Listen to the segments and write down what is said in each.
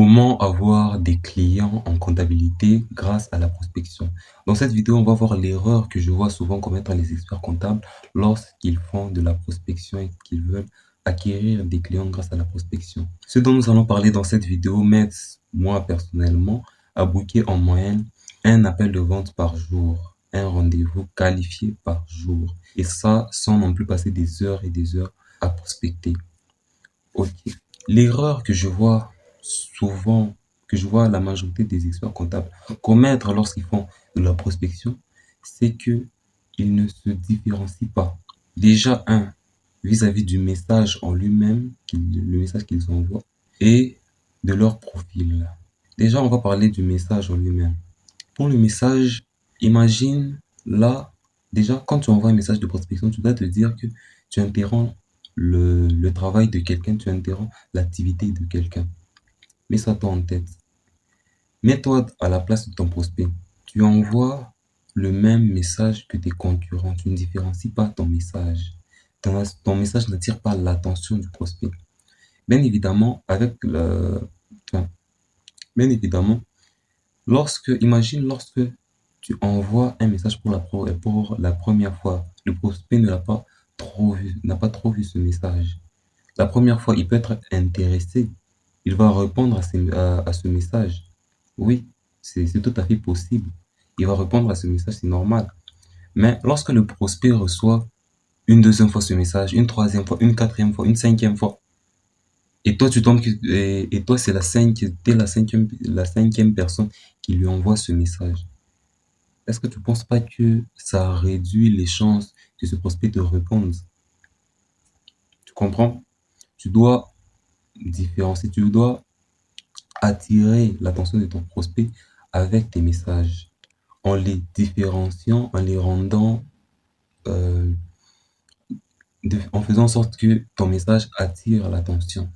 Comment avoir des clients en comptabilité grâce à la prospection? Dans cette vidéo, on va voir l'erreur que je vois souvent commettre les experts comptables lorsqu'ils font de la prospection et qu'ils veulent acquérir des clients grâce à la prospection. Ce dont nous allons parler dans cette vidéo m'aide, moi personnellement, à booker en moyenne un appel de vente par jour, un rendez-vous qualifié par jour. Et ça, sans non plus passer des heures et des heures à prospecter. Ok. L'erreur que je vois souvent, que je vois la majorité des experts comptables commettre lorsqu'ils font de la prospection, c'est que ils ne se différencient pas. Déjà, vis-à-vis du message en lui-même, le message qu'ils envoient, et de leur profil. Déjà, on va parler du message en lui-même. Pour le message, imagine là, déjà, quand tu envoies un message de prospection, tu dois te dire que tu interromps le travail de quelqu'un, tu interromps l'activité de quelqu'un. Mets ça toi en tête. Mets-toi à la place de ton prospect. Tu envoies le même message que tes concurrents. Tu ne différencies pas ton message. Ton message n'attire pas l'attention du prospect. Bien évidemment, enfin, bien évidemment, imagine lorsque tu envoies un message pour la première fois, le prospect ne l'a pas trop vu, n'a pas trop vu ce message. La première fois, il peut être intéressé, il va répondre à ce message. Oui, c'est tout à fait possible. Il va répondre à ce message, c'est normal. Mais lorsque le prospect reçoit une deuxième fois ce message, une troisième fois, une quatrième fois, une cinquième fois, et toi, et toi, t'es la cinquième personne qui lui envoie ce message. Est-ce que tu ne penses pas que ça réduit les chances que ce prospect te réponde? Tu comprends? Tu dois différencier, tu dois attirer l'attention de ton prospect avec tes messages, en les différenciant, en les rendant, euh, en faisant en sorte que ton message attire l'attention.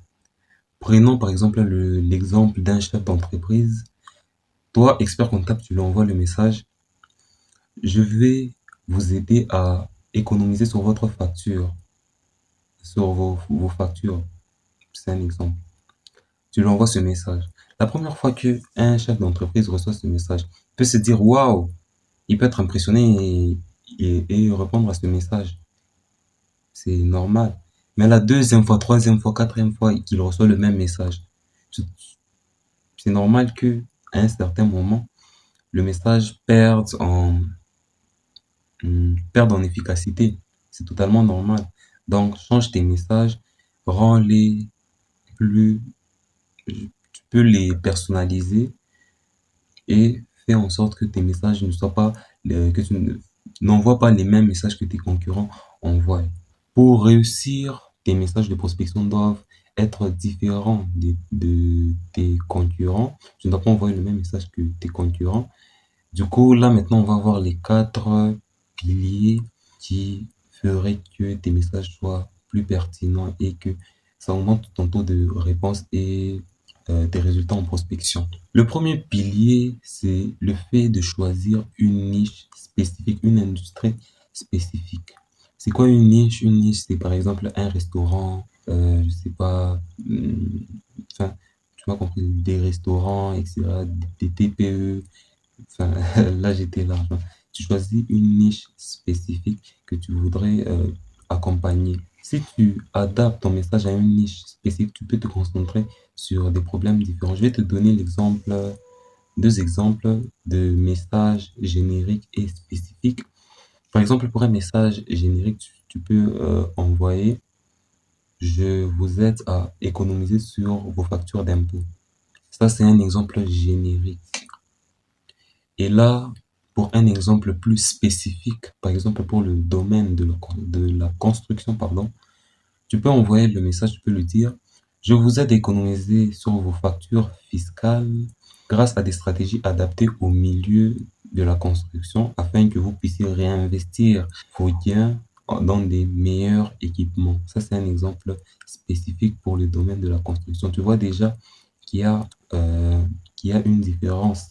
Prenons par exemple l'exemple d'un chef d'entreprise. Toi, expert comptable, tu lui envoies le message: je vais vous aider à économiser sur votre facture, sur vos factures. C'est un exemple. Tu lui envoies ce message. La première fois que un chef d'entreprise reçoit ce message, il peut se dire waouh, il peut être impressionné et répondre à ce message. C'est normal. Mais la deuxième fois, troisième fois, quatrième fois qu'il reçoit le même message, c'est normal que à un certain moment, le message perde en efficacité. C'est totalement normal. Donc, change tes messages, rends-les plus, tu peux les personnaliser et fais en sorte que tes messages ne soient pas, que tu n'envoies pas les mêmes messages que tes concurrents envoient. Pour réussir, tes messages de prospection doivent être différents de tes concurrents. Tu ne dois pas envoyer le même message que tes concurrents. Du coup, là maintenant, on va voir les 4 piliers qui feraient que tes messages soient plus pertinents et que ça augmente ton taux de réponse et tes résultats en prospection. Le premier pilier, c'est le fait de choisir une niche spécifique, une industrie spécifique. C'est quoi une niche? Une niche, c'est par exemple un restaurant, je sais pas, enfin, tu m'as compris, des restaurants, etc., des TPE. Enfin, là, j'étais là. Tu choisis une niche spécifique que tu voudrais accompagner. Si tu adaptes ton message à une niche spécifique, tu peux te concentrer sur des problèmes différents. Je vais te donner deux exemples de messages génériques et spécifiques. Par exemple, pour un message générique, tu peux envoyer: je vous aide à économiser sur vos factures d'impôts. Ça, c'est un exemple générique. Et là, pour un exemple plus spécifique, par exemple pour le domaine de la construction, pardon, tu peux envoyer le message, tu peux lui dire: je vous aide à économiser sur vos factures fiscales grâce à des stratégies adaptées au milieu de la construction afin que vous puissiez réinvestir vos gains dans des meilleurs équipements. Ça, c'est un exemple spécifique pour le domaine de la construction. Tu vois déjà qu'il y a, qu'il y a une différence.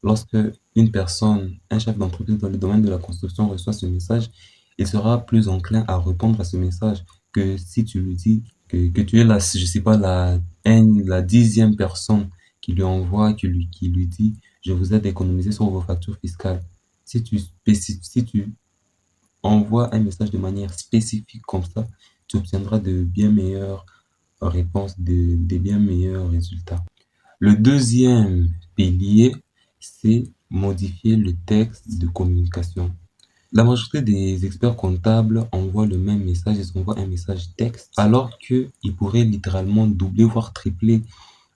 Lorsque une personne, un chef d'entreprise dans le domaine de la construction reçoit ce message, il sera plus enclin à répondre à ce message que si tu lui dis que tu es la, je sais pas, la 10e personne qui lui envoie, qui lui dit, je vous aide à économiser sur vos factures fiscales. Si tu envoies un message de manière spécifique comme ça, tu obtiendras de bien meilleures réponses, des bien meilleurs résultats. Le deuxième pilier, c'est modifier le texte de communication. La majorité des experts comptables envoient le même message, ils envoient un message texte, alors qu'ils pourraient littéralement doubler, voire tripler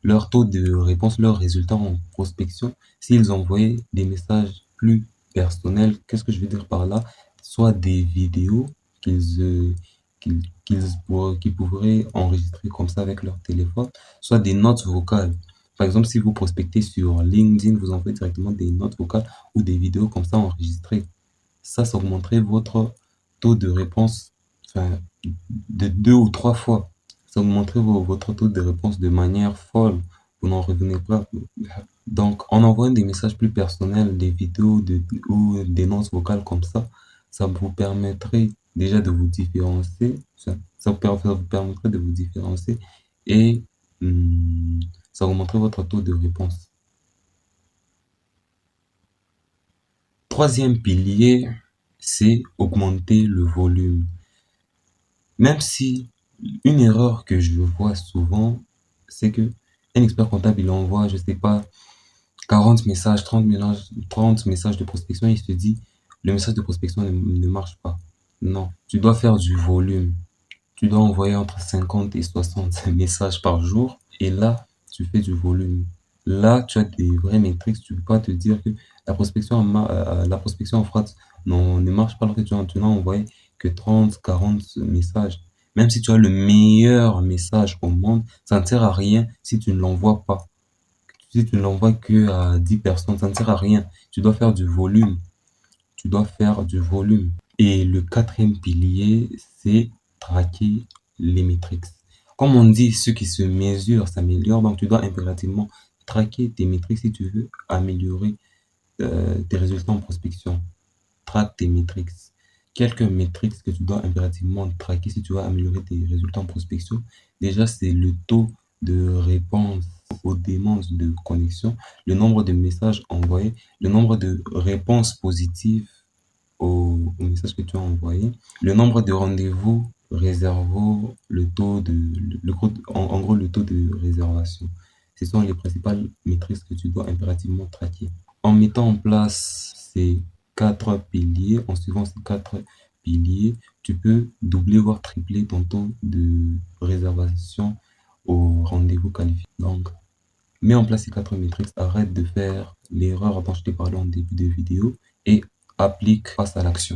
leur taux de réponse, leurs résultats en prospection, s'ils envoyaient des messages plus personnels. Qu'est-ce que je veux dire par là? Soit des vidéos qu'ils pourraient enregistrer comme ça avec leur téléphone, soit des notes vocales. Par exemple, si vous prospectez sur LinkedIn, vous envoyez directement des notes vocales ou des vidéos comme ça enregistrées. Ça augmenterait votre taux de réponse, enfin, de 2 ou 3 fois. Ça augmenterait votre taux de réponse de manière folle. Vous n'en revenez pas. Donc, en envoyant des messages plus personnels, des vidéos ou des notes vocales comme ça vous permettrait déjà de vous différencier. Ça vous permettrait de vous différencier et ça augmenterait votre taux de réponse. Troisième pilier, c'est augmenter le volume. Même si une erreur que je vois souvent, c'est que un expert comptable, il envoie, je sais pas, 40 messages, 30 messages de prospection, il se dit, le message de prospection ne marche pas. Non, tu dois faire du volume. Tu dois envoyer entre 50 et 60 messages par jour. Et là, tu fais du volume. Là, tu as des vraies métriques. Tu ne peux pas te dire que la prospection en frotte non, ne marche pas alors que tu n'as envoyé que 30, 40 messages. Même si tu as le meilleur message au monde, ça ne sert à rien si tu ne l'envoies pas. Si tu ne l'envoies que à 10 personnes, ça ne sert à rien. Tu dois faire du volume. Tu dois faire du volume. Et le quatrième pilier, c'est traquer les métriques. Comme on dit, ce qui se mesure s'améliore, donc tu dois impérativement traquer tes métriques si tu veux améliorer tes résultats en prospection. Traque tes métriques. Quelques métriques que tu dois impérativement traquer si tu veux améliorer tes résultats en prospection. Déjà, c'est le taux de réponse aux demandes de connexion, le nombre de messages envoyés, le nombre de réponses positives au message que tu as envoyé, le nombre de rendez-vous réservés, le taux de, en gros, le taux de réservation. Ce sont les principales métriques que tu dois impérativement traquer. En mettant en place ces 4 piliers, en suivant ces 4 piliers, tu peux doubler voire tripler ton taux de réservation au rendez-vous qualifié. Donc, mets en place ces 4 métriques, arrête de faire l'erreur dont je t'ai parlé en début de vidéo et applique face à l'action.